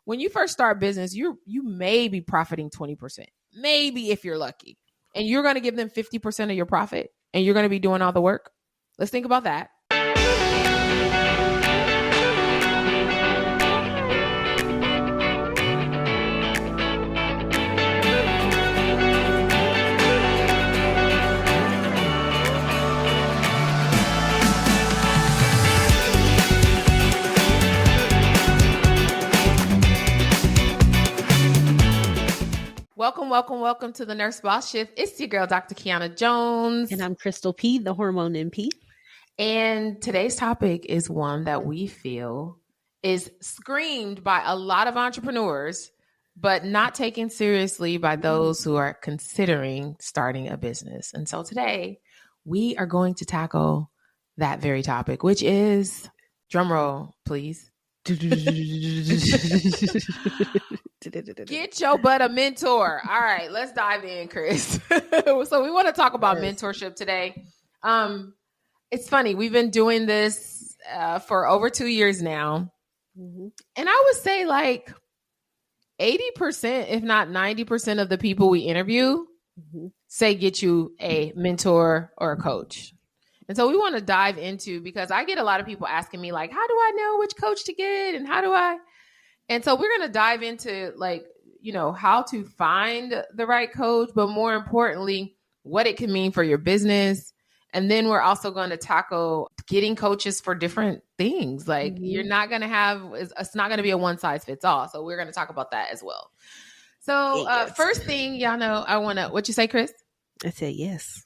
when you first start business, you may be profiting 20%, maybe if you're lucky, and you're going to give them 50% of your profit and you're going to be doing all the work. Let's think about that. Welcome to the Nurse Boss Shift. It's your girl, Dr. Kiana Jones. And I'm Crystal P, the Hormone MP. And today's topic is one that we feel is screamed by a lot of entrepreneurs, but not taken seriously by those who are considering starting a business. And so today we are going to tackle that very topic, which is, drum roll, please. Get your butt a mentor. All right, let's dive in, Chris. So we want to talk about mentorship today. It's funny. We've been doing this for over 2 years now. Mm-hmm. And I would say like 80%, if not 90% of the people we interview say get you a mentor or a coach. And so we want to dive into, because I get a lot of people asking me like, how do I know which coach to get? And how do I? And so we're going to dive into like, you know, how to find the right coach, but more importantly, what it can mean for your business. And then we're also going to tackle getting coaches for different things. Like you're not going to have, it's not going to be a one size fits all. So we're going to talk about that as well. So first thing, y'all know, I want to, what you say, Chris? I said, yes.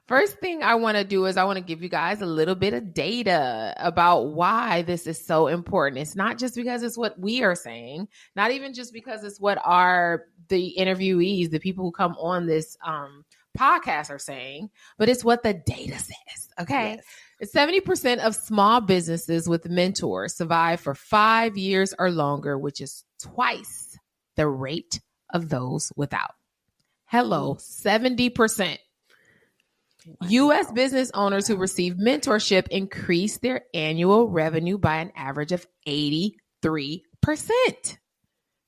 First thing I want to do is I want to give you guys a little bit of data about why this is so important. It's not just because it's what we are saying, not even just because it's what the interviewees, the people who come on this podcast are saying, but it's what the data says. Okay. Yes. 70% of small businesses with mentors survive for 5 years or longer, which is twice the rate of those without. Hello, 70%. Wow. U.S. business owners who receive mentorship increase their annual revenue by an average of 83%,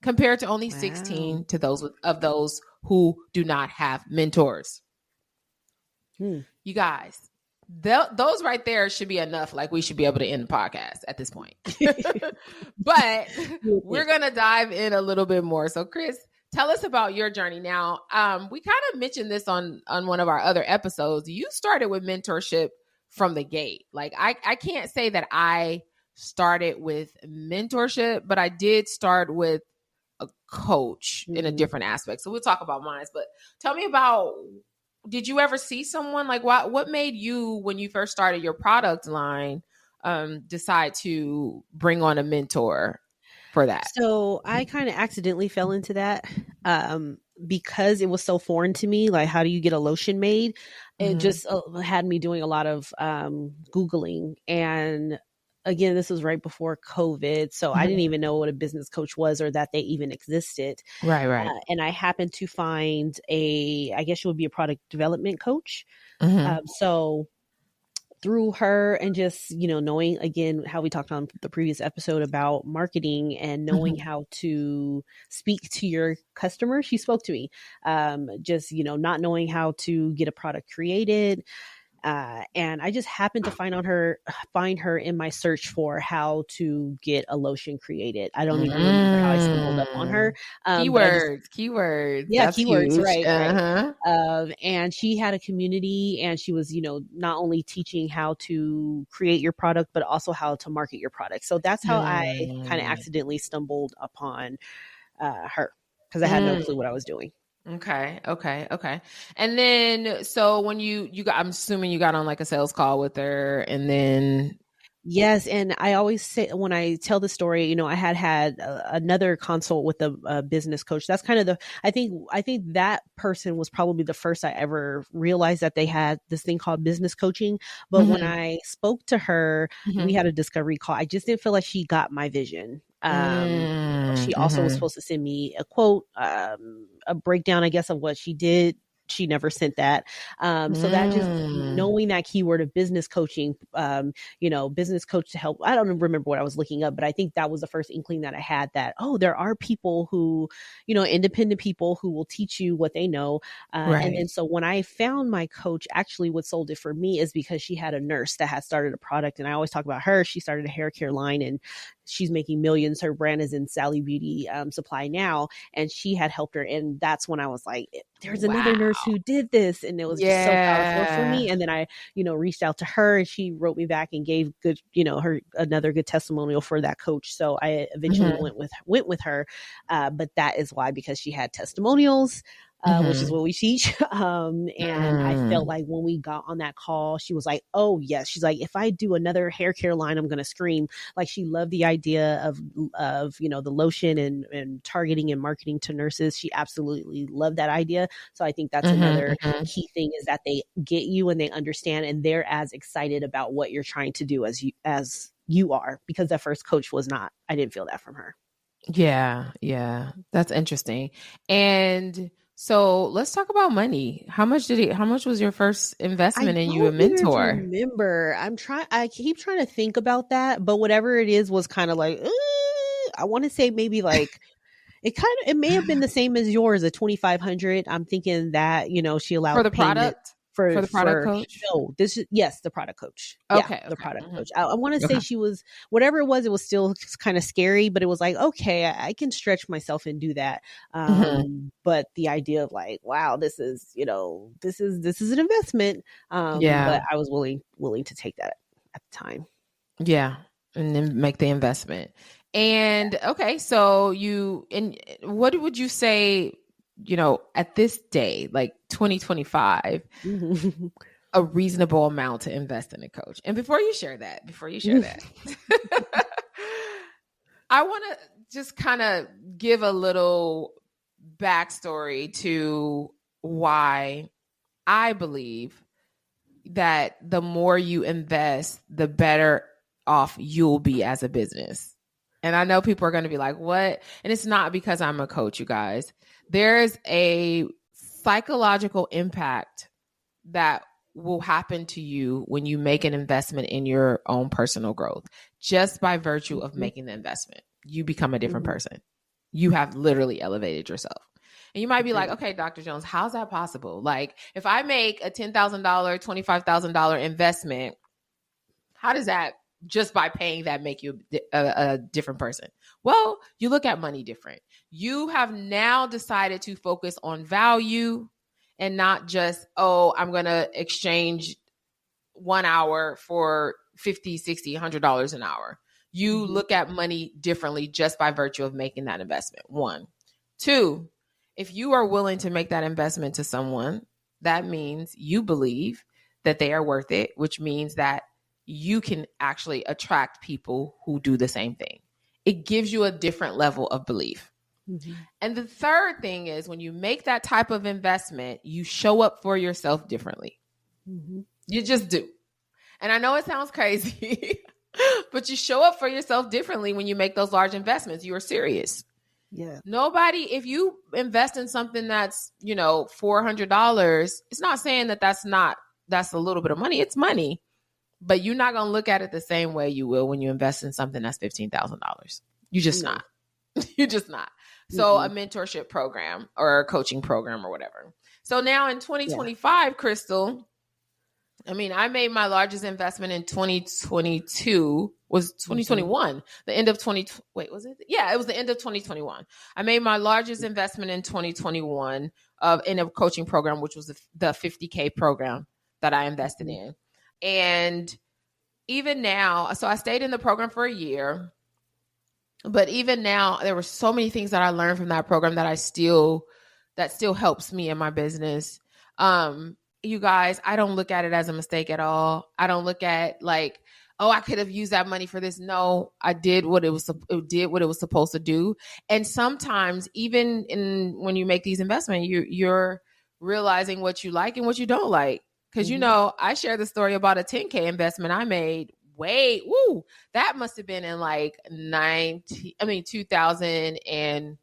compared to only 16 to those who do not have mentors. You guys, those right there should be enough. Like we should be able to end the podcast at this point. But we're going to dive in a little bit more. So Chris, tell us about your journey. Now, we kind of mentioned this on one of our other episodes. You started with mentorship from the gate. Like I can't say that I started with mentorship, but I did start with a coach in a different aspect. So we'll talk about mine. But tell me about, did you ever see someone like what made you, when you first started your product line, decide to bring on a mentor for that? So I kind of accidentally fell into that because it was so foreign to me. Like, how do you get a lotion made? It just had me doing a lot of Googling. And again, this was right before COVID. So I didn't even know what a business coach was or that they even existed. Right. And I happened to find I guess she would be a product development coach. So through her and just, knowing, again, how we talked on the previous episode about marketing and knowing how to speak to your customer, she spoke to me. Just, not knowing how to get a product created. And I just happened to find her in my search for how to get a lotion created. I don't even remember how I stumbled up on her. Keywords. Yeah, that's keywords, huge. right. And she had a community, and she was, not only teaching how to create your product, but also how to market your product. So that's how I kind of accidentally stumbled upon her, because I had no clue what I was doing. Okay. And then, so when you got, I'm assuming you got on like a sales call with her, and then. Yes. And I always say, when I tell the story, I had another consult with a business coach. That's kind of I think that person was probably the first I ever realized that they had this thing called business coaching. But when I spoke to her, we had a discovery call. I just didn't feel like she got my vision. She also was supposed to send me a quote, a breakdown, I guess, of what she did she never sent that. So that just knowing that keyword of business coaching, business coach to help. I don't remember what I was looking up, but I think that was the first inkling that I had that, oh, there are people who, independent people who will teach you what they know. And then so when I found my coach, actually what sold it for me is because she had a nurse that had started a product. And I always talk about her. She started a hair care line and she's making millions. Her brand is in Sally Beauty Supply now. And she had helped her. And that's when I was like, there's another nurse who did this. And it was just so powerful for me. And then I, reached out to her and she wrote me back and gave good, her another good testimonial for that coach. So I eventually went with her. But that is why, because she had testimonials. Which is what we teach. And I felt like when we got on that call, she was like, oh yes. She's like, if I do another hair care line, I'm going to scream. Like she loved the idea of, the lotion and targeting and marketing to nurses. She absolutely loved that idea. So I think that's another key thing is that they get you and they understand and they're as excited about what you're trying to do as you are, because that first coach was not. I didn't feel that from her. Yeah. That's interesting. And so let's talk about money. How much was your first investment in you a mentor? Remember, I keep trying to think about that, but whatever it is was kind of like, I want to say maybe like, it may have been the same as yours, a 2,500. I'm thinking that, she allowed for the payment product. For the product coach? No, the product coach. Okay. The product coach. I want to say she was, whatever it was still kind of scary, but it was like, okay, I can stretch myself and do that. But the idea of like, wow, this is an investment. But I was willing to take that at the time. Yeah. And then make the investment. And okay, so what would you say, at this day, like 2025, a reasonable amount to invest in a coach? And before you share that, I want to just kind of give a little backstory to why I believe that the more you invest, the better off you'll be as a business. And I know people are going to be like, what? And it's not because I'm a coach, you guys. There's a psychological impact that will happen to you when you make an investment in your own personal growth. Just by virtue of making the investment, you become a different person. You have literally elevated yourself. And you might be like, okay, Dr. Jones, how's that possible? Like if I make a $10,000, $25,000 investment, how does that, just by paying that, make you a different person? Well, you look at money different. You have now decided to focus on value and not just, I'm going to exchange 1 hour for $50, $60, $100 an hour. You look at money differently just by virtue of making that investment. 1. 2, if you are willing to make that investment to someone, that means you believe that they are worth it, which means that you can actually attract people who do the same thing. It gives you a different level of belief. And the third thing is when you make that type of investment, you show up for yourself differently. You just do. And I know it sounds crazy, but you show up for yourself differently when you make those large investments. You are serious. Yeah. Nobody, if you invest in something that's, $400, it's not saying that's a little bit of money. It's money. But you're not going to look at it the same way you will when you invest in something that's $15,000. You're just not. You're just not. So a mentorship program or a coaching program or whatever. So now in 2025, Crystal, I made my largest investment in 2022, was 2021, the end of 20, wait, was it? Yeah, it was the end of 2021. I made my largest investment in 2021 in a coaching program, which was the 50K program that I invested in. And even now, so I stayed in the program for a year, but even now there were so many things that I learned from that program that still helps me in my business. You guys, I don't look at it as a mistake at all. I don't look at like, I could have used that money for this. No, I did what it was supposed to do. And sometimes even when you make these investments, you're realizing what you like and what you don't like. Because, I shared the story about a 10K investment I made. That must have been in like 2000 and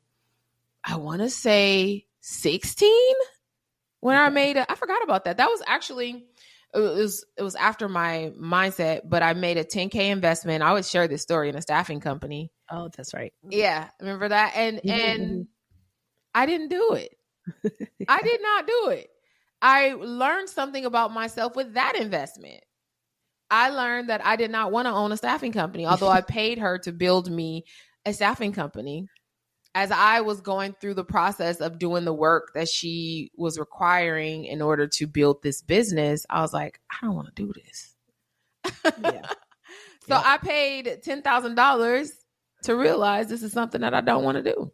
I want to say 16. when I made I forgot about that. That was actually, it was after my mindset, but I made a 10K investment. I always share this story in a staffing company. Oh, that's right. Yeah. Remember that? And I didn't do it. I did not do it. I learned something about myself with that investment. I learned that I did not want to own a staffing company, although I paid her to build me a staffing company. As I was going through the process of doing the work that she was requiring in order to build this business, I was like, I don't want to do this. Yeah. So I paid $10,000 to realize this is something that I don't want to do.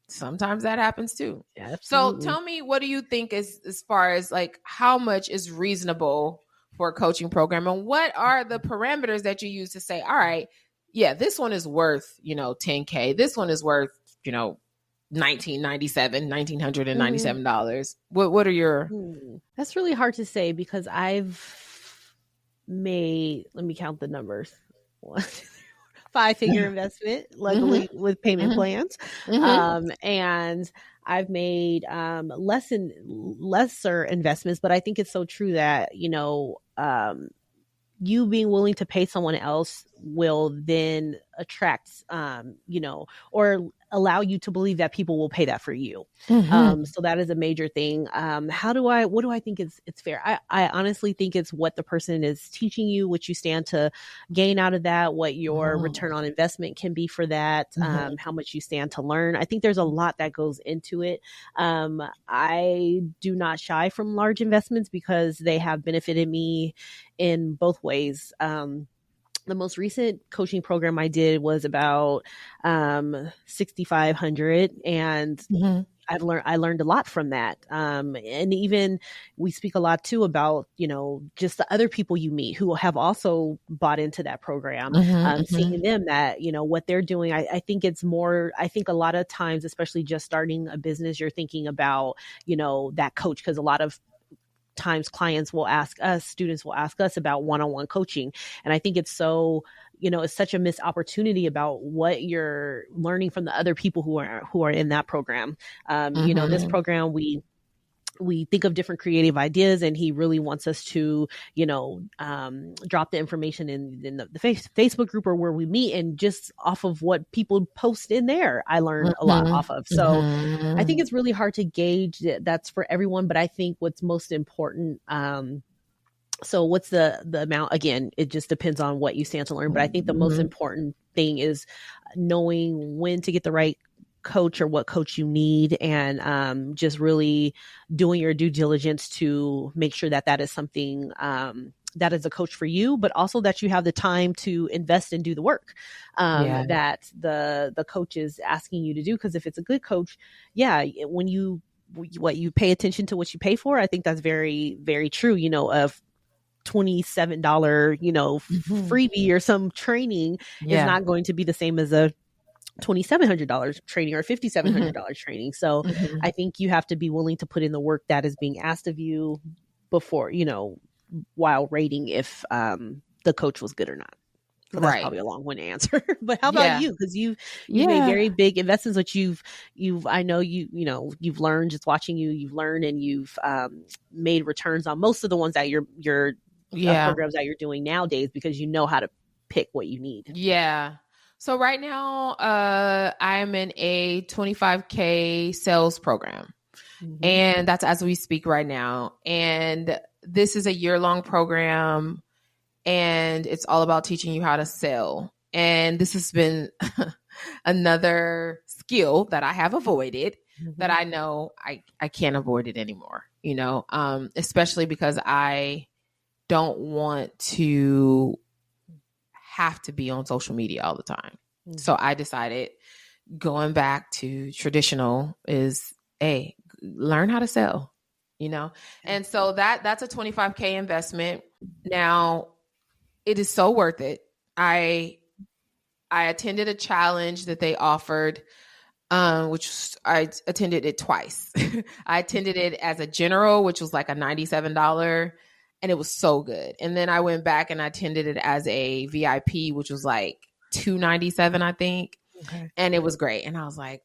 Sometimes that happens too. Yeah, so tell me, what do you think is, as far as like how much is reasonable for a coaching program, and what are the parameters that you use to say, all right, yeah, this one is worth, $10K. This one is worth, $1,997. What are your? That's really hard to say because I've made, let me count the numbers. 5-figure investment, luckily with payment plans. And I've made lesser investments, but I think it's so true that, you being willing to pay someone else will then attract, or allow you to believe that people will pay that for you. So that is a major thing. What do I think it's fair? I honestly think it's what the person is teaching you, what you stand to gain out of that, what your return on investment can be for that, how much you stand to learn. I think there's a lot that goes into it. I do not shy from large investments because they have benefited me in both ways. The most recent coaching program I did was about $6,500, and I learned a lot from that. And even we speak a lot too about, just the other people you meet who have also bought into that program, seeing them that, what they're doing. I think it's more, I think a lot of times, especially just starting a business, you're thinking about, that coach, because a lot of times students will ask us about one-on-one coaching. And I think it's so, it's such a missed opportunity about what you're learning from the other people who are in that program. This program, we think of different creative ideas, and he really wants us to, drop the information in the Facebook group or where we meet, and just off of what people post in there, I learned a lot off of. So I think it's really hard to gauge that's for everyone, but I think what's most important, so what's the amount? Again, it just depends on what you stand to learn, but I think the most important thing is knowing when to get the right coach or what coach you need, and just really doing your due diligence to make sure that is something that is a coach for you, but also that you have the time to invest and do the work that the coach is asking you to do. Because if it's a good coach, when you pay attention to what you pay for, I think that's very, very true. Of $27 freebie or some training is not going to be the same as a $2,700 training or $5,700 training. So I think you have to be willing to put in the work that is being asked of you before, while rating if the coach was good or not. So that's probably a long-winded answer. But how about you? Because you've made very big investments, which I know you've learned just watching you. You've learned and you've made returns on most of the ones that your programs that you're doing nowadays, because you know how to pick what you need. Yeah. So right now, I'm in a 25K sales program, and that's as we speak right now. And this is a year-long program, and it's all about teaching you how to sell. And this has been another skill that I have avoided, that I know I can't avoid it anymore, especially because I don't want to have to be on social media all the time. So I decided going back to traditional is learn how to sell, and so that's a 25K investment. Now it is so worth it. I attended a challenge that they offered, which I attended it twice. I attended it as a general, which was like a $97, and it was so good. And then I went back and I attended it as a VIP, which was like $297, I think. Okay. And it was great. And I was like,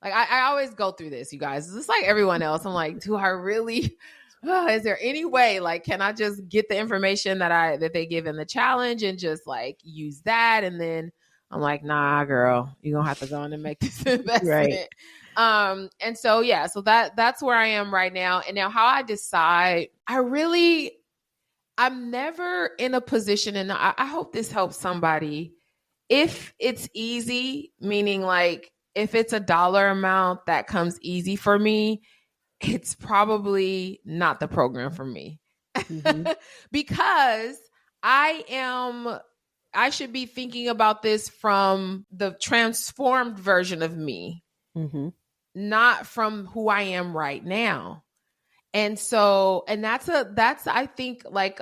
Like I always go through this, you guys. It's like everyone else. I'm like, do I really? Is there any way? Like, can I just get the information that they give in the challenge and just like use that? And then I'm like, nah, girl, you're gonna have to go in and make this investment. Right. And so yeah, so that's where I am right now. And now how I decide, I'm never in a position, and I hope this helps somebody. If it's easy, meaning like if it's a dollar amount that comes easy for me, it's probably not the program for me. Mm-hmm. Because I should be thinking about this from the transformed version of me, mm-hmm. not from who I am right now. And so, and that's I think like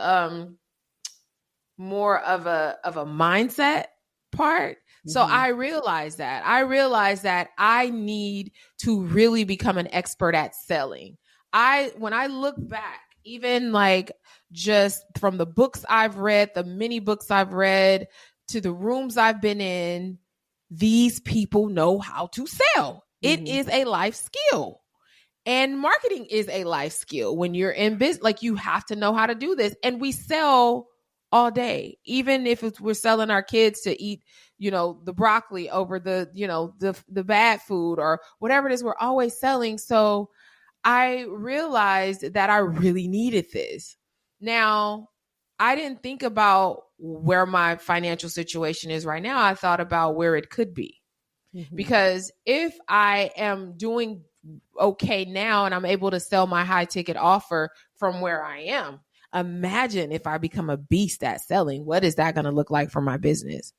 more of a mindset part. Mm-hmm. So I realized that I need to really become an expert at selling. When I look back, even like just from the books I've read, the many books I've read, to the rooms I've been in, these people know how to sell. Mm-hmm. It is a life skill. And marketing is a life skill. When you're in business, like you have to know how to do this. And we sell all day, even if we're selling our kids to eat, the broccoli over the, the bad food or whatever it is, we're always selling. So I realized that I really needed this. Now, I didn't think about where my financial situation is right now. I thought about where it could be. Mm-hmm. Because if I am doing okay now and I'm able to sell my high ticket offer from where I am, imagine if I become a beast at selling. What is that going to look like for my business?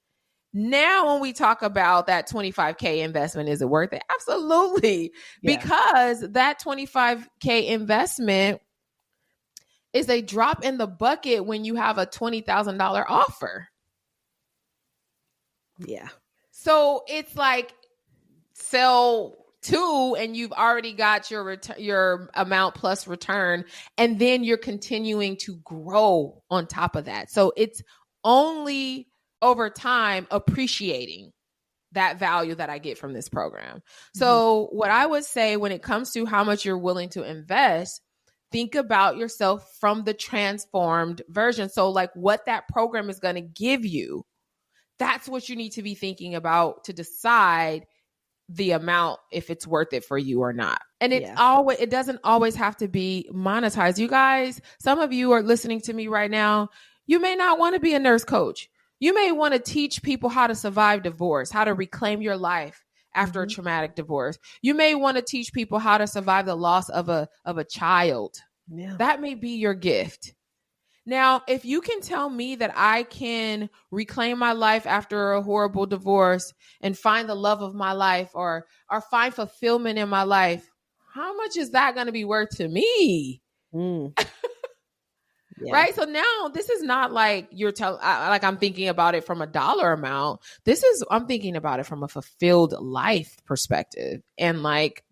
Now, when we talk about that $25K investment, is it worth it? Absolutely. Yeah. Because that $25K investment is a drop in the bucket when you have a $20,000 offer. Yeah. So it's like sell 2 and you've already got your amount plus return, and then you're continuing to grow on top of that. So it's only over time appreciating that value that I get from this program. So what I would say when it comes to how much you're willing to invest, think about yourself from the transformed version. So like what that program is going to give you, that's what you need to be thinking about to decide the amount, if it's worth it for you or not. And it doesn't always have to be monetized. You guys, some of you are listening to me right now. You may not want to be a nurse coach. You may want to teach people how to survive divorce, how to reclaim your life after a traumatic divorce. You may want to teach people how to survive the loss of a child. Yeah. That may be your gift. Now, if you can tell me that I can reclaim my life after a horrible divorce and find the love of my life or find fulfillment in my life, how much is that going to be worth to me? Yeah. Right? So now this is not like like I'm thinking about it from a dollar amount. I'm thinking about it from a fulfilled life perspective. And like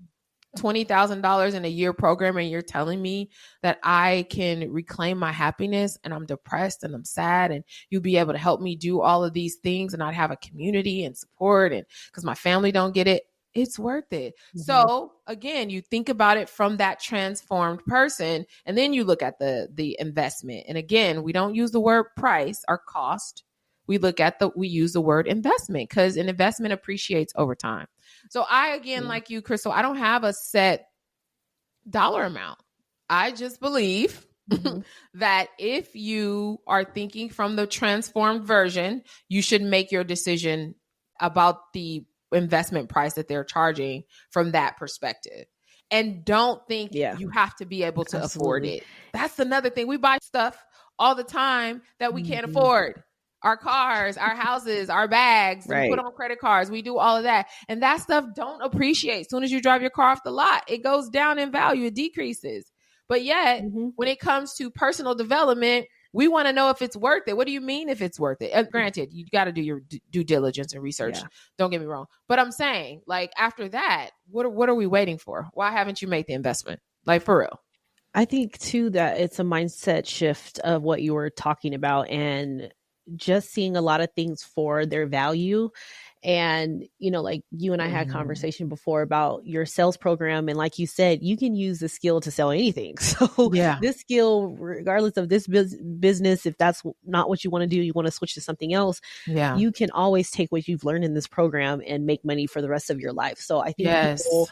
$20,000 in a year program, and you're telling me that I can reclaim my happiness, and I'm depressed and I'm sad, and you'll be able to help me do all of these things, and I'd have a community and support, and because my family don't get it, it's worth it. Mm-hmm. So again, you think about it from that transformed person, and then you look at the investment. And again, we don't use the word price or cost. We use the word investment, because an investment appreciates over time. So like you, Crystal, I don't have a set dollar amount. I just believe that if you are thinking from the transformed version, you should make your decision about the investment price that they're charging from that perspective. And don't think you have to be able to afford it. That's another thing. We buy stuff all the time that we can't afford. Our cars, our houses, our bags, we put on credit cards, we do all of that. And that stuff don't appreciate. As soon as you drive your car off the lot, it goes down in value, it decreases. But yet, when it comes to personal development, we want to know if it's worth it. What do you mean if it's worth it? Granted, you got to do your due diligence and research. Yeah. Don't get me wrong. But I'm saying, like, after that, what are we waiting for? Why haven't you made the investment? Like, for real. I think, too, that it's a mindset shift of what you were talking about, and just seeing a lot of things for their value And, like you and I had conversation before about your sales program. And like you said, you can use the skill to sell anything. So Yeah. this skill, regardless of this business, if that's not what you want to do, you want to switch to something else, Yeah. you can always take what you've learned in this program and make money for the rest of your life. So I think people,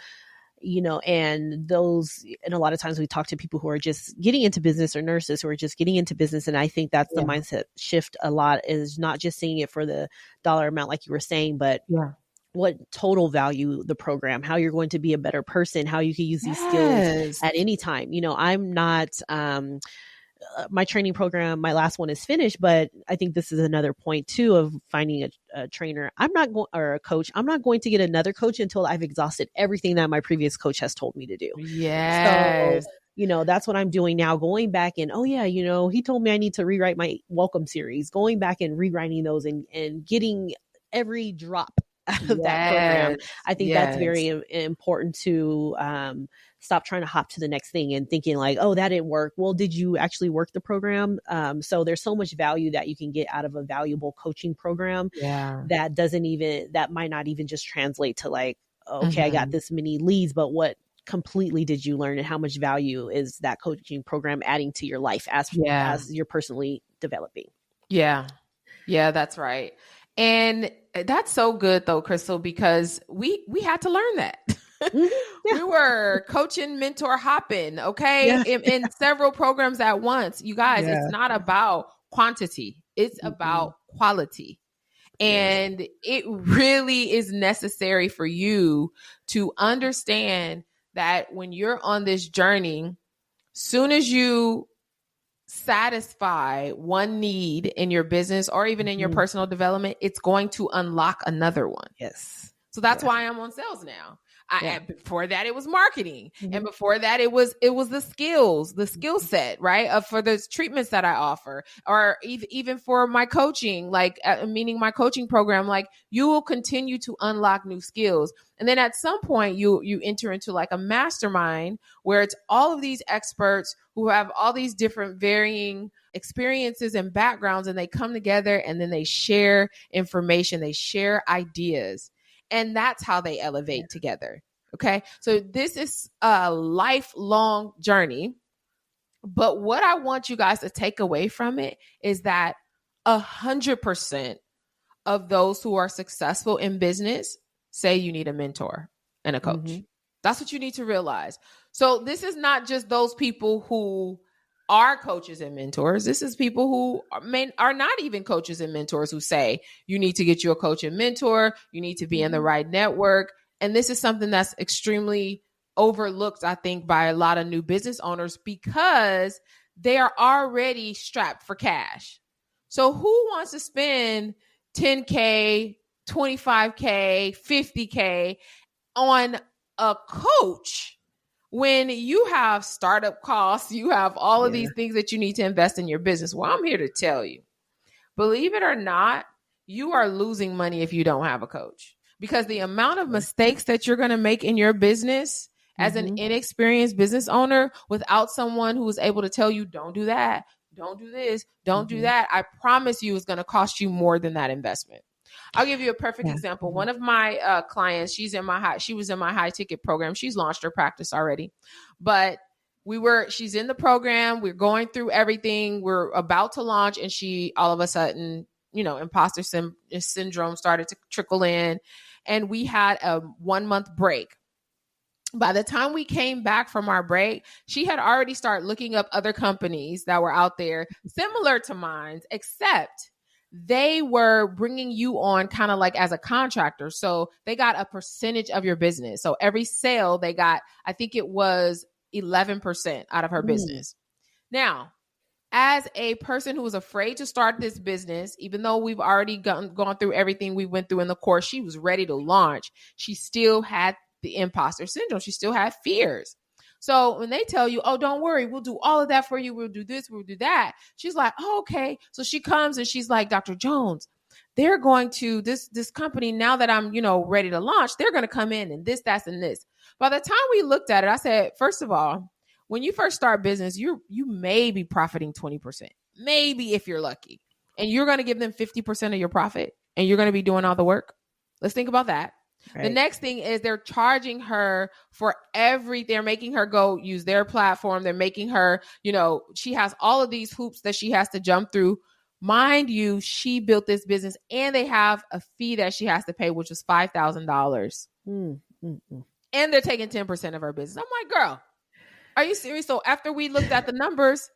and a lot of times we talk to people who are just getting into business, or nurses who are just getting into business. And I think that's the mindset shift a lot, is not just seeing it for the dollar amount, like you were saying, but what total value the program, how you're going to be a better person, how you can use these skills at any time. I'm not, my training program, my last one is finished, but I think this is another point too of finding a trainer. I'm not going, or a coach. I'm not going to get another coach until I've exhausted everything that my previous coach has told me to do. Yes. So, that's what I'm doing now, going back and, he told me I need to rewrite my welcome series, going back and rewriting those and getting every drop out of that program. I think that's very important to, stop trying to hop to the next thing and thinking like, oh, that didn't work. Well, did you actually work the program? So there's so much value that you can get out of a valuable coaching program that might not even just translate to like, okay, I got this many leads, but what completely did you learn, and how much value is that coaching program adding to your life as you're personally developing? Yeah, that's right. And that's so good though, Crystal, because we had to learn that. We were coaching, mentor hopping, okay, in several programs at once. You guys, it's not about quantity, it's about quality. And it really is necessary for you to understand that when you're on this journey, soon as you satisfy one need in your business or even in your personal development, it's going to unlock another one. Yes. So that's why I'm on sales now. Before that, it was marketing. And before that, it was the skill set, right? For the treatments that I offer, or even for my coaching, like meaning my coaching program, like you will continue to unlock new skills. And then at some point you enter into like a mastermind where it's all of these experts who have all these different varying experiences and backgrounds, and they come together and then they share information, they share ideas. And that's how they elevate together. Okay. So this is a lifelong journey. But what I want you guys to take away from it is that 100% of those who are successful in business say you need a mentor and a coach. That's what you need to realize. So this is not just those people who are coaches and mentors. This is people who are not even coaches and mentors who say you need to get you a coach and mentor. You need to be in the right network. And this is something that's extremely overlooked, I think, by a lot of new business owners because they are already strapped for cash. So who wants to spend $10K, $25K, $50K on a coach when you have startup costs, you have all of these things that you need to invest in your business? Well, I'm here to tell you, believe it or not, you are losing money if you don't have a coach, because the amount of mistakes that you're going to make in your business as an inexperienced business owner without someone who is able to tell you, don't do that, don't do this, don't do that, I promise you it's going to cost you more than that investment. I'll give you a perfect example. One of my clients, she was in my high ticket program. She's launched her practice already, but she's in the program. We're going through everything. We're about to launch. And she, all of a sudden, imposter syndrome started to trickle in, and we had a 1-month break. By the time we came back from our break, she had already started looking up other companies that were out there similar to mine, except they were bringing you on kind of like as a contractor. So they got a percentage of your business. So every sale they got, I think it was 11% out of her business. Now, as a person who was afraid to start this business, even though we've already gone through everything we went through in the course, she was ready to launch. She still had the imposter syndrome. She still had fears. So when they tell you, oh, don't worry, we'll do all of that for you, we'll do this, we'll do that, she's like, oh, okay. So she comes and she's like, Dr. Jones, they're going to this company, now that I'm, ready to launch, they're going to come in and this, that, and this. By the time we looked at it, I said, first of all, when you first start business, you may be profiting 20%, maybe if you're lucky, and you're going to give them 50% of your profit and you're going to be doing all the work. Let's think about that. Right. The next thing is they're charging her for they're making her go use their platform. They're making her, she has all of these hoops that she has to jump through. Mind you, she built this business and they have a fee that she has to pay, which was $5,000. And they're taking 10% of her business. I'm like, girl, are you serious? So after we looked at the numbers,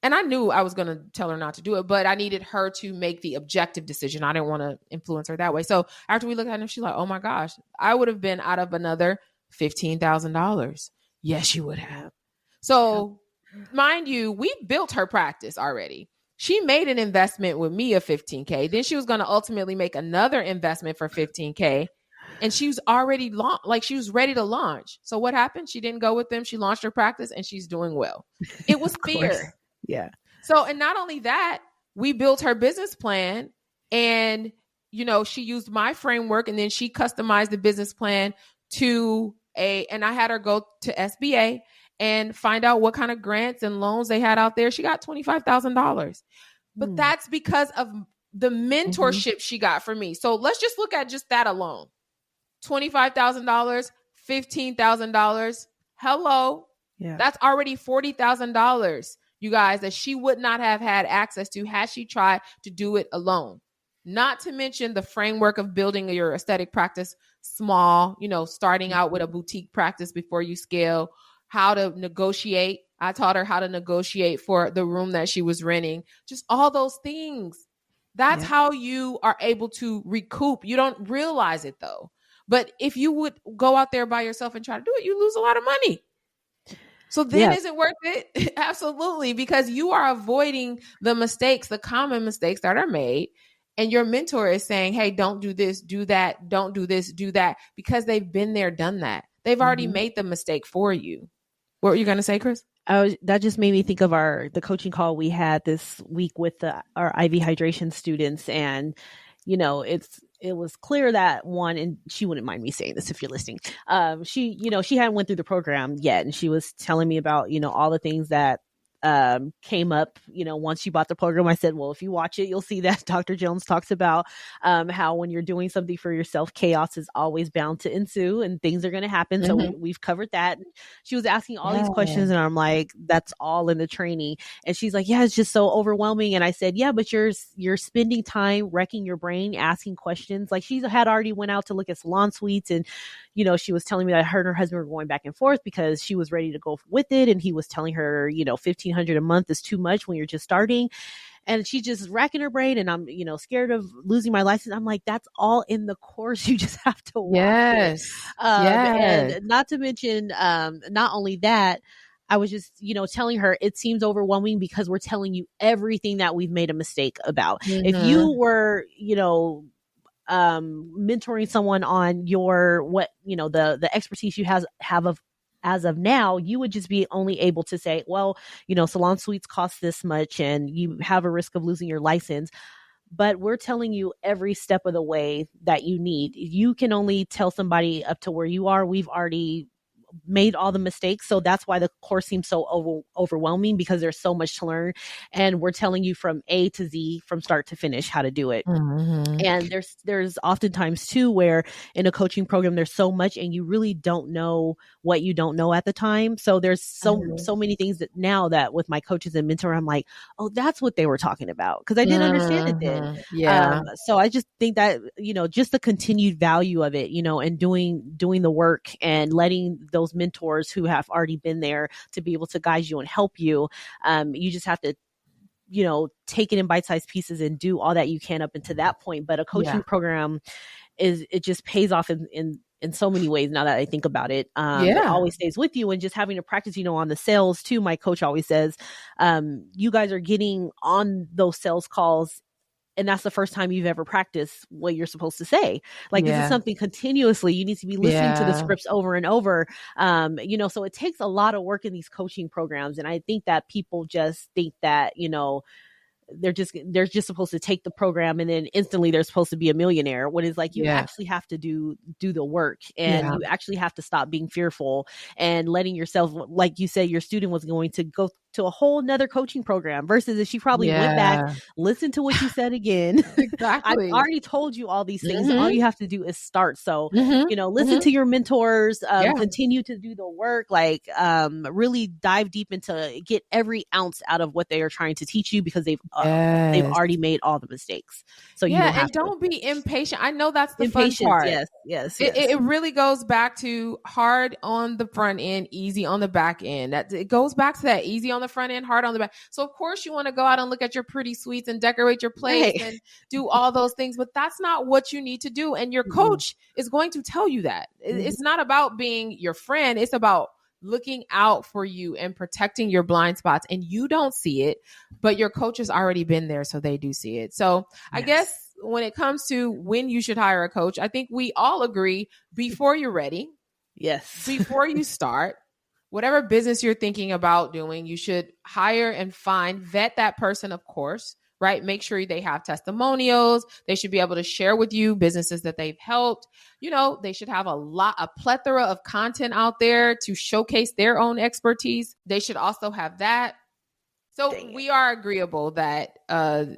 and I knew I was going to tell her not to do it, but I needed her to make the objective decision. I didn't want to influence her that way. So after we looked at it, she's like, oh my gosh, I would have been out of another $15,000. Yes, you would have. So mind you, we built her practice already. She made an investment with me of $15K. Then she was going to ultimately make another investment for $15K. And she was already she was ready to launch. So what happened? She didn't go with them. She launched her practice and she's doing well. It was fear. Yeah. So, and not only that, we built her business plan and, she used my framework and then she customized the business plan and I had her go to SBA and find out what kind of grants and loans they had out there. She got $25,000. But that's because of the mentorship she got from me. So let's just look at just that alone. $25,000, $15,000. Hello. Yeah. That's already $40,000, you guys, that she would not have had access to had she tried to do it alone. Not to mention the framework of building your aesthetic practice small, starting out with a boutique practice before you scale, how to negotiate. I taught her how to negotiate for the room that she was renting, just all those things. That's how you are able to recoup. You don't realize it though. But if you would go out there by yourself and try to do it, you lose a lot of money. So then is it worth it? Absolutely. Because you are avoiding the mistakes, the common mistakes that are made. And your mentor is saying, hey, don't do this, do that. Don't do this, do that. Because they've been there, done that. They've already made the mistake for you. What were you going to say, Chris? That just made me think of the coaching call we had this week with our IV hydration students. And, it was clear that one, and she wouldn't mind me saying this if you're listening. She hadn't went through the program yet. And she was telling me about, all the things that came up, once she bought the program. I said, well, if you watch it, you'll see that Dr. Jones talks about how when you're doing something for yourself, chaos is always bound to ensue and things are going to happen. So we've covered that. She was asking all these questions and I'm like, that's all in the training. And she's like, yeah, it's just so overwhelming. And I said, yeah, but you're spending time wrecking your brain, asking questions. Like she had already went out to look at salon suites and, she was telling me that her and her husband were going back and forth because she was ready to go with it. And he was telling her, $1,500 a month is too much when you're just starting. And she's just racking her brain and I'm, scared of losing my license. I'm like, that's all in the course. You just have to watch it. And not to mention, not only that, I was just, telling her it seems overwhelming because we're telling you everything that we've made a mistake about. If you were, mentoring someone on the expertise you have of as of now, you would just be only able to say, well, salon suites cost this much and you have a risk of losing your license. But we're telling you every step of the way that you need. You can only tell somebody up to where you are. We've already made all the mistakes. So that's why the course seems so overwhelming because there's so much to learn. And we're telling you from A to Z, from start to finish, how to do it. And there's oftentimes too, where in a coaching program, there's so much and you really don't know what you don't know at the time. So there's so many things that now that with my coaches and mentor, I'm like, oh, that's what they were talking about. Cause I didn't understand it then. Yeah. So I just think that, just the continued value of it, and doing the work and letting those mentors who have already been there to be able to guide you and help you. You just have to, take it in bite-sized pieces and do all that you can up until that point. But a coaching program it just pays off in so many ways now that I think about it. It always stays with you and just having to practice, on the sales too. My coach always says, you guys are getting on those sales calls and that's the first time you've ever practiced what you're supposed to say. Like this is something continuously. You need to be listening to the scripts over and over. So it takes a lot of work in these coaching programs. And I think that people just think that, they're just supposed to take the program and then instantly they're supposed to be a millionaire. What is like, you actually have to do the work and you actually have to stop being fearful and letting yourself, like you said, your student was going to go to a whole nother coaching program versus if she probably went back, Yeah, listened to what you said again. I've exactly. already told you all these things. All Mhm, you have to do is start. So, mhm, listen mhm. to your mentors, Yeah. continue to do the work, like, really dive deep into get every ounce out of what they are trying to teach you because they've Yes. already made all the mistakes. So you Yeah, don't have and to. don't be impatient. I know that's the fun Impatience. part. Yes. Yes. It, Yes. it really goes back to hard on the front end, easy on the back end. That it goes back to that easy on the front end, hard on the back. So of course you want to go out and look at your pretty sweets and decorate your place Right. and do all those things, but that's not what you need to do. And your Mm-mm. coach is going to tell you that. It's Mhm. not about being your friend. It's about looking out for you and protecting your blind spots. And you don't see it, but your coach has already been there, so they do see it. So I Yes. guess when it comes to when you should hire a coach, I think we all agree before you're ready, Yes. before you start, whatever business you're thinking about doing, you should hire and vet that person, of course, right? Make sure they have testimonials. They should be able to share with you businesses that they've helped. They should have a plethora of content out there to showcase their own expertise. They should also have that. So Dang it. we are agreeable that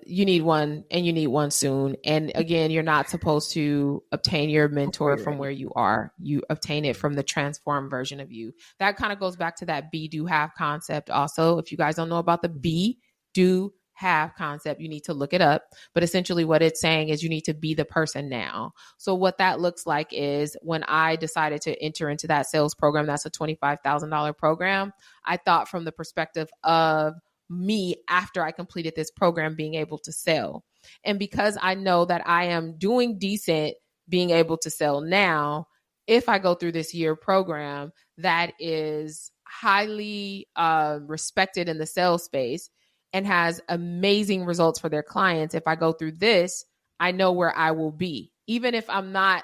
you need one and you need one soon. And again, you're not supposed to obtain your Before mentor you're from ready. where you are. You obtain it from the transformed version of you. That kind of goes back to that be, do, have concept. Also, if you guys don't know about the be, do, have concept, you need to look it up. But essentially, what it's saying is you need to be the person now. So, what that looks like is when I decided to enter into that sales program, that's a $25,000 program. I thought from the perspective of me after I completed this program being able to sell. And because I know that I am doing decent being able to sell now, if I go through this year program that is highly respected in the sales space and has amazing results for their clients, if I go through this, I know where I will be. Even if I'm not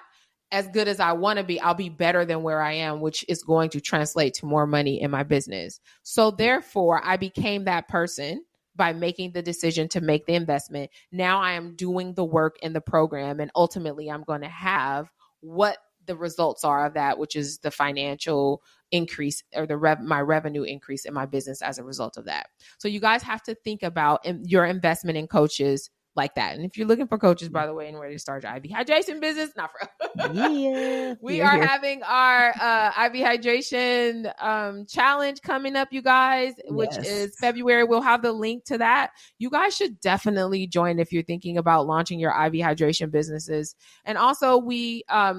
as good as I want to be, I'll be better than where I am, which is going to translate to more money in my business. So therefore, I became that person by making the decision to make the investment. Now I am doing the work in the program, and ultimately I'm going to have what the results are of that, which is the financial increase or my revenue increase in my business as a result of that. So you guys have to think about your investment in coaches like that. And if you're looking for coaches, by the way, and ready to start your IV hydration business, not for Yeah. we Here, are here. having our IV hydration challenge coming up, you guys, which Yes. is February. We'll have the link to that. You guys should definitely join if you're thinking about launching your IV hydration businesses. And also, I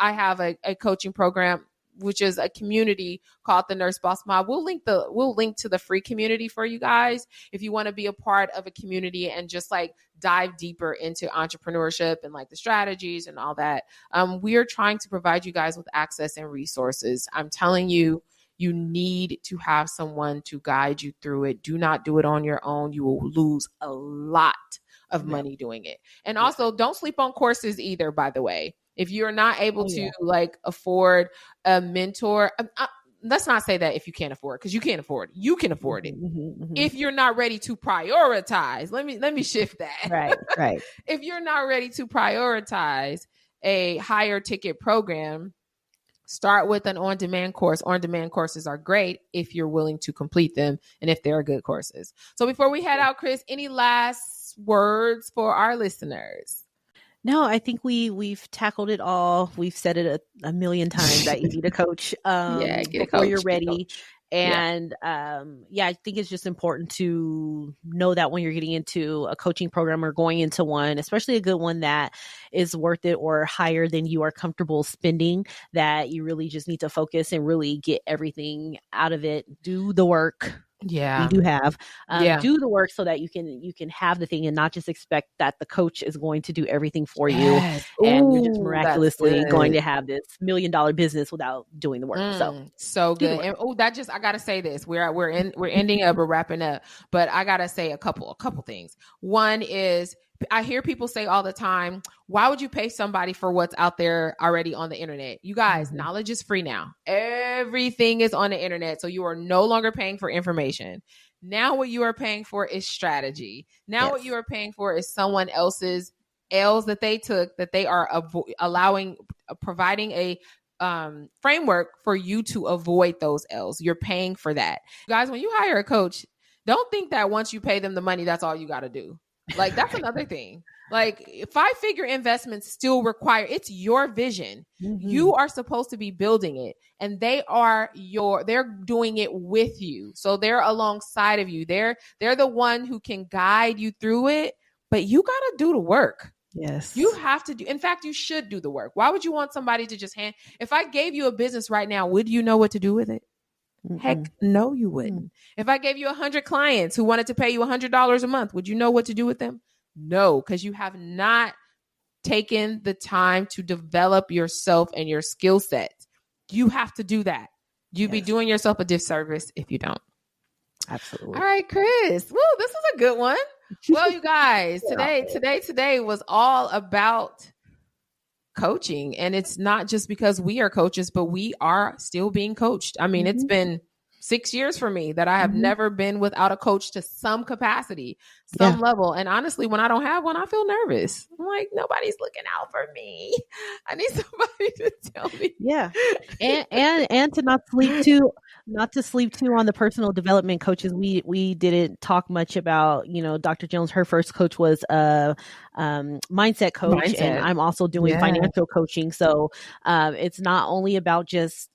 have a coaching program, which is a community called the Nurse Boss Mob. We'll link to the free community for you guys if you want to be a part of a community and just like dive deeper into entrepreneurship and like the strategies and all that. We are trying to provide you guys with access and resources. I'm telling you, you need to have someone to guide you through it. Do not do it on your own. You will lose a lot of money doing it. And also, don't sleep on courses either, by the way. If you're not able to like afford a mentor, let's not say that if you can't afford, because you can't afford it. You can afford it. If you're not ready to prioritize, let me shift that. Right. If you're not ready to prioritize a higher ticket program, start with an on-demand course. On-demand courses are great if you're willing to complete them and if they're good courses. So before we head out, Chris, any last words for our listeners? No, I think we've tackled it all. We've said it a million times that you need a coach Get a before coach. you're ready. Coach. And I think it's just important to know that when you're getting into a coaching program or going into one, especially a good one that is worth it or higher than you are comfortable spending, that you really just need to focus and really get everything out of it. Do the work. Yeah. Do the work so that you can have the thing and not just expect that the coach is going to do everything for you and you're just miraculously going to have this $1 million business without doing the work. So good. And I gotta say this. We're ending up, we're wrapping up, but I gotta say a couple things. One is I hear people say all the time, why would you pay somebody for what's out there already on the internet? You guys, knowledge is free now. Everything is on the internet. So you are no longer paying for information. Now what you are paying for is strategy. Now what you are paying for is someone else's L's that they took, that they are providing a framework for you to avoid those L's. You're paying for that. Guys, when you hire a coach, don't think that once you pay them the money, that's all you got to do. Like, that's another thing. Like, 5-figure investments still require, it's your vision. You are supposed to be building it, and they're doing it with you. So they're alongside of you. They're the one who can guide you through it, but you got to do the work. Yes. You have to do. In fact, you should do the work. Why would you want somebody to just if I gave you a business right now, would you know what to do with it? Heck no, you wouldn't. If I gave you 100 clients who wanted to pay you $100 a month, would you know what to do with them? No, because you have not taken the time to develop yourself and your skill set. You have to do that. You'd be doing yourself a disservice if you don't. Absolutely. All right, Chris. Woo, this is a good one. Well, you guys, today was all about coaching, and it's not just because we are coaches, but we are still being coached. I mean, it's been 6 years for me that I have never been without a coach to some capacity, some level. And honestly, when I don't have one, I feel nervous. I'm like, nobody's looking out for me. I need somebody to tell me. Yeah. And to not to sleep too on the personal development coaches. We didn't talk much about, Dr. Jones. Her first coach was mindset coach, and I'm also doing financial coaching. So it's not only about just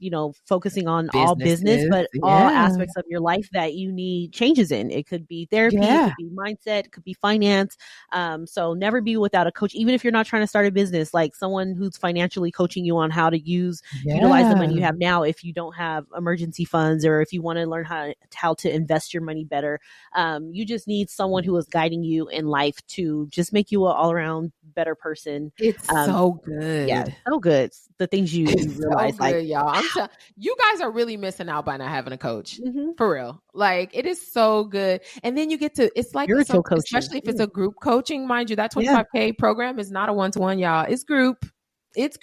focusing on all business, but all aspects of your life that you need changes in. It could be therapy, it could be mindset, it could be finance. So never be without a coach, even if you're not trying to start a business, like someone who's financially coaching you on how to utilize the money you have now if you don't have emergency funds, or if you want to learn how to invest your money better. You just need someone who is guiding you in life to just make you an all-around better person. It's so good. Yeah, so good. The things you realize, so good, y'all. You guys are really missing out by not having a coach. For real. Like, it is so good. And then you get to, it's like, especially if it's a group coaching, mind you, that 25K program is not a one-to-one, y'all. It's group. But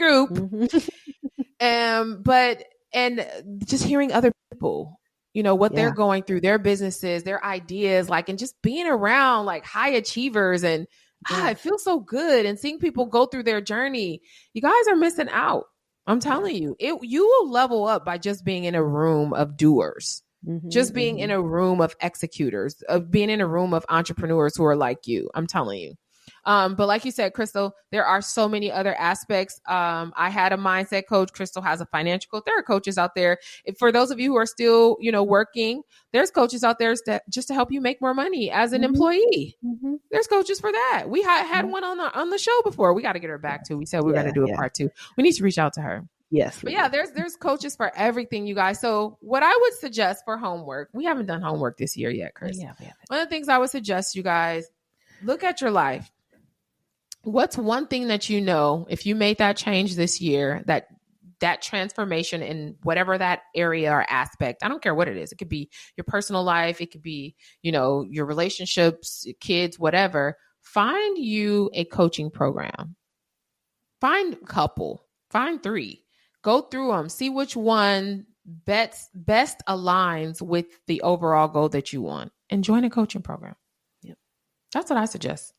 just hearing other people, what they're going through, their businesses, their ideas, like, and just being around like high achievers, and it feels so good. And seeing people go through their journey, you guys are missing out. I'm telling you, you will level up by just being in a room of doers, just being in a room of executors, of being in a room of entrepreneurs who are like you. I'm telling you. But like you said, Crystal, there are so many other aspects. I had a mindset coach. Crystal has a financial coach. There are coaches out there. For those of you who are still, working, there's coaches out there just to help you make more money as an employee. There's coaches for that. We had one on the show before. We got to get her back too. We said we're going to do a part 2. We need to reach out to her. Yes. But yeah, there's coaches for everything, you guys. So what I would suggest for homework, we haven't done homework this year yet, Chris. Yeah, we haven't. One of the things I would suggest, you guys, look at your life. What's one thing that if you made that change this year, that transformation in whatever that area or aspect, I don't care what it is. It could be your personal life. It could be, your relationships, kids, whatever. Find you a coaching program. Find a couple. Find 3. Go through them. See which one best aligns with the overall goal that you want, and join a coaching program. Yep. That's what I suggest.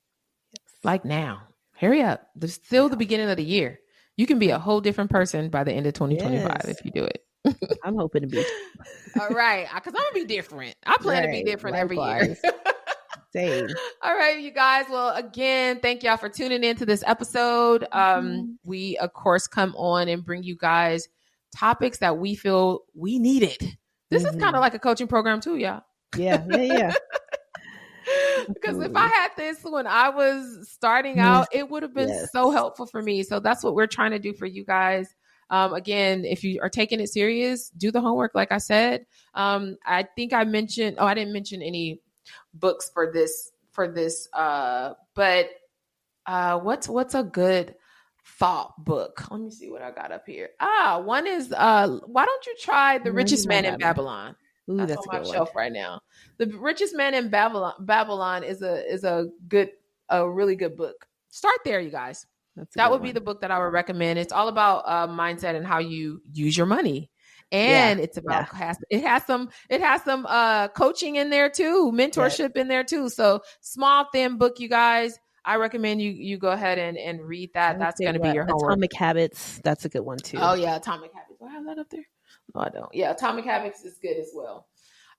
Like now. Hurry up. There's still the beginning of the year. You can be a whole different person by the end of 2025 if you do it. I'm hoping to be. All right. Because I'm going to be different. I plan to be different every year. Same. All right, you guys. Well, again, thank y'all for tuning into this episode. We, of course, come on and bring you guys topics that we feel we needed. This is kind of like a coaching program too, y'all. Yeah. Because if I had this when I was starting out, it would have been so helpful for me. So that's what we're trying to do for you guys. Again, if you are taking it serious, do the homework. Like I said, I think I mentioned, I didn't mention any books for this, but what's a good thought book? Let me see what I got up here. One is, why don't you try The Richest Man in Babylon? Ooh, that's on my shelf right now. The Richest Man in Babylon is a really good book. Start there, you guys. That would be the book that I would recommend. It's all about mindset and how you use your money. And it's about it has some coaching in there too, mentorship in there too. So small, thin book, you guys. I recommend you go ahead and read that. That's going to be your homework. Atomic Habits. That's a good one too. Oh yeah, Atomic Habits. Do I have that up there? No, I don't. Yeah, Atomic Habits is good as well.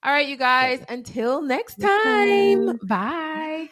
All right, you guys. Until next time. Bye.